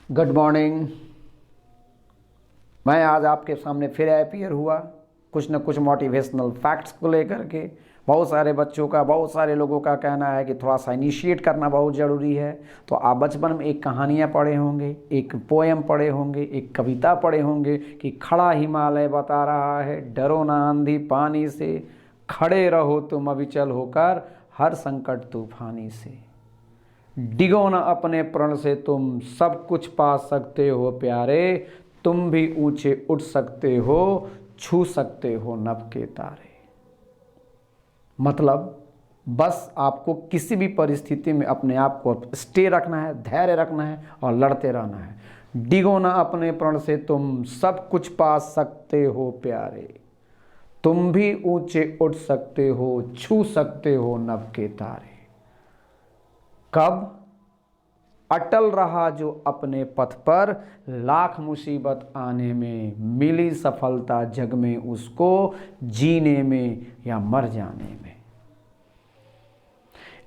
Good morning. मैं आज आपके सामने फिर अपीयर हुआ कुछ न कुछ मोटिवेशनल फैक्ट्स को लेकर के। बहुत सारे बच्चों का, बहुत सारे लोगों का कहना है कि थोड़ा सा इनिशिएट करना बहुत ज़रूरी है। तो आप बचपन में एक कहानियाँ पढ़े होंगे, एक पोएम पढ़े होंगे, एक कविता पढ़े होंगे कि खड़ा हिमालय बता रहा है डरो ना आंधी पानी से, खड़े रहो तुम अविचल होकर हर संकट तूफानी से, डिगो न अपने प्रण से तुम सब कुछ पा सकते हो प्यारे, तुम भी ऊंचे उठ सकते हो, छू सकते हो नभ के तारे। मतलब बस आपको किसी भी परिस्थिति में अपने आप को स्टे रखना है, धैर्य रखना है और लड़ते रहना है। डिगो न अपने प्रण से तुम सब कुछ पा सकते हो प्यारे, तुम भी ऊंचे उठ सकते हो, छू सकते हो नभ के तारे। कब? अटल रहा जो अपने पथ पर, लाख मुसीबत आने में, मिली सफलता जग में उसको, जीने में या मर जाने में।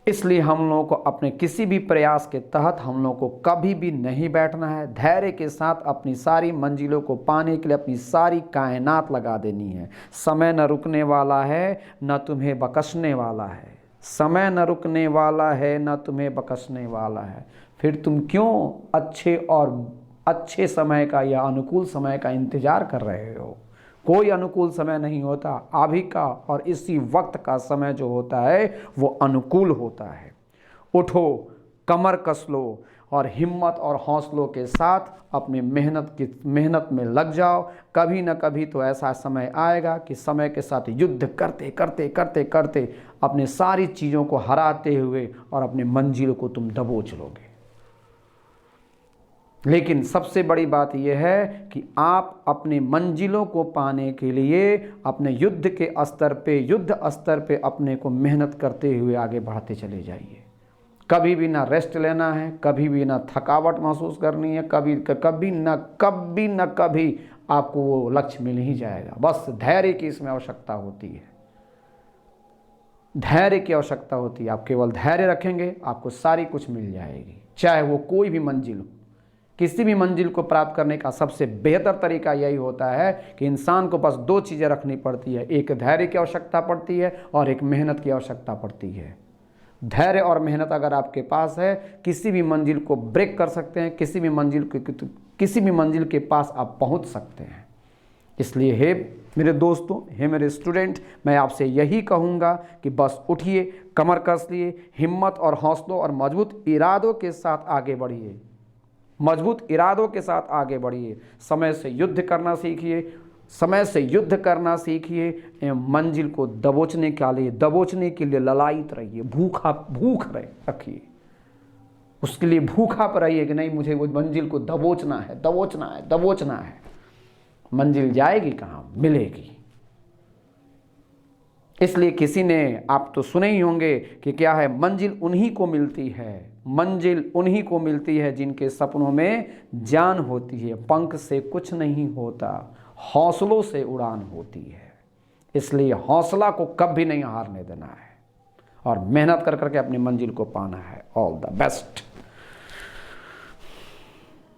इसलिए हम लोगों को अपने किसी भी प्रयास के तहत हम लोगों को कभी भी नहीं बैठना है। धैर्य के साथ अपनी सारी मंजिलों को पाने के लिए अपनी सारी कायनात लगा देनी है। समय न रुकने वाला है, न तुम्हें बकसने वाला है। समय न रुकने वाला है, न तुम्हें बकसने वाला है। फिर तुम क्यों अच्छे समय का या अनुकूल समय का इंतजार कर रहे हो? कोई अनुकूल समय नहीं होता। अभी का और इसी वक्त का समय जो होता है वो अनुकूल होता है। उठो, कमर कस लो और हिम्मत और हौसलों के साथ अपनी मेहनत में लग जाओ। कभी न कभी तो ऐसा समय आएगा कि समय के साथ युद्ध करते करते करते करते अपने सारी चीज़ों को हराते हुए और अपने मंजिल को तुम दबोच लोगे। लेकिन सबसे बड़ी बात यह है कि आप अपनी मंजिलों को पाने के लिए अपने युद्ध स्तर पे अपने को मेहनत करते हुए आगे बढ़ते चले जाइए। कभी भी ना रेस्ट लेना है, कभी भी ना थकावट महसूस करनी है, कभी न कभी आपको वो लक्ष्य मिल ही जाएगा। बस धैर्य की इसमें आवश्यकता होती है। धैर्य की आवश्यकता होती है। आप केवल धैर्य रखेंगे, आपको सारी कुछ मिल जाएगी, चाहे वो कोई भी मंजिल हो। किसी भी मंजिल को प्राप्त करने का सबसे बेहतर तरीका यही होता है कि इंसान को बस दो चीज़ें रखनी पड़ती है। एक धैर्य की आवश्यकता पड़ती है और एक मेहनत की आवश्यकता पड़ती है। धैर्य और मेहनत अगर आपके पास है, किसी भी मंजिल को ब्रेक कर सकते हैं, किसी भी मंजिल के पास आप पहुंच सकते हैं। इसलिए हे मेरे दोस्तों, हे मेरे स्टूडेंट, मैं आपसे यही कहूँगा कि बस उठिए, कमर कस लिए, हिम्मत और हौसलों और मजबूत इरादों के साथ आगे बढ़िए। मजबूत इरादों के साथ आगे बढ़िए। समय से युद्ध करना सीखिए। मंजिल को दबोचने के लिए ललायित रहिए, भूख रखिए। उसके लिए भूखा पर रहिए कि नहीं, मुझे वो मंजिल को दबोचना है। मंजिल जाएगी कहाँ? मिलेगी। इसलिए किसी ने, आप तो सुने ही होंगे कि क्या है, मंजिल उन्हीं को मिलती है जिनके सपनों में जान होती है। पंख से कुछ नहीं होता, हौसलों से उड़ान होती है। इसलिए हौसला को कभी नहीं हारने देना है और मेहनत कर करके अपनी मंजिल को पाना है। All the best.